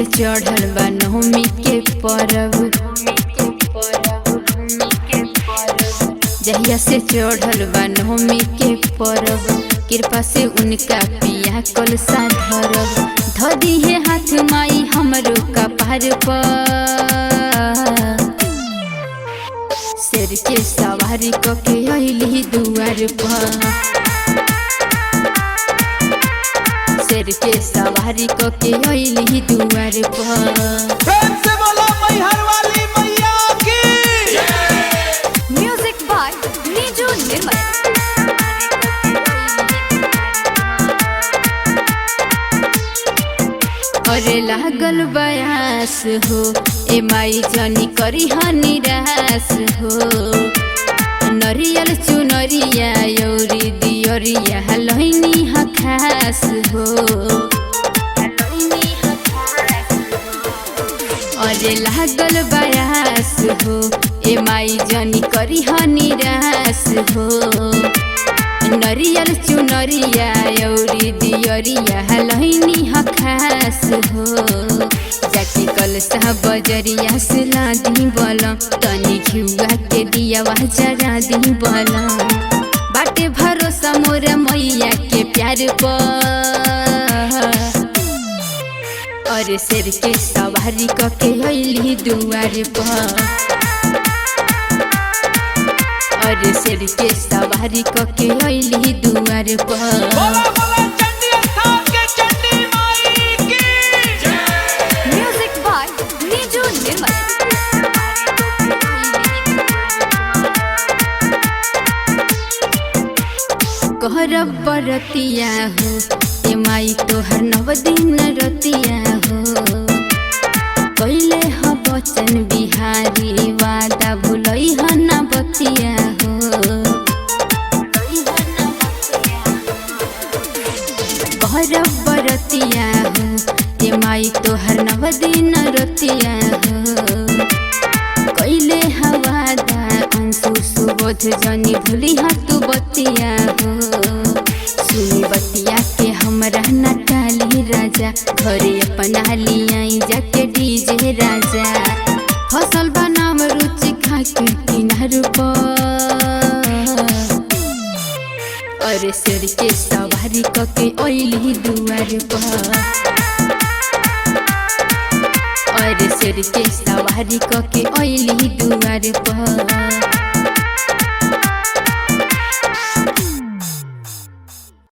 से चढ़ल बा नवमी के परब, जहिया से चढ़ल बा नवमी के परब, कृपा से उनका पिया कलसा धरब। धदी है हाथ माई हमरो कपार पर, शेर के सवारी कके अइली दुआर पर, शेर के सवारी कके अइली दुआर पर। प्रेम से बोलो मैहर वाली मैया की। म्यूजिक बाय नीजू निर्मल। अरे लागल बयास हो ए माई जानी करी निराश हो, नरियल चुनरिया यौरी दियरिया लहनी खास हो। अरे लागल बयास हो ए माई जानी करी निराश हो, नरियल चुनरिया यौरी दियरिया लहनी खास हो। जाके कलसा बजरिया से लादी बलम, तनी घिउआ के दिया जरा दी बलम। बाटे भरोसा मोर मैया के प्यार पर, अरे शेर के सवारी कके अइली दुआर पर, अरे शेर के सवारी कके अइली दुआर पर। बोला बोला चंडी स्थान के चंडी माई की। म्यूजिक बाय नीजू निर्मल। कहरब बरतिया हो ए माई तोहर 9 दिन रतिया हो, कैले ह बचन बिहारी वादा भुलई ह ना बतिया हो। कहरब बरतिया हो ए माई तोहर 9 दिन रतिया हो, कैले ह वादा अंशु सुबोध जनी भूली ह तू बतिया हो। सुनी बतिया के हमरा न टाली राजा, घरे अपना लियाई जाके डीजे राजा। फसल बा नाम रुचि खा के किनार पर, अरे शेर के सवारी कके अइली दुआर पर, अरे शेर के सवारी कके अइली दुआर पर।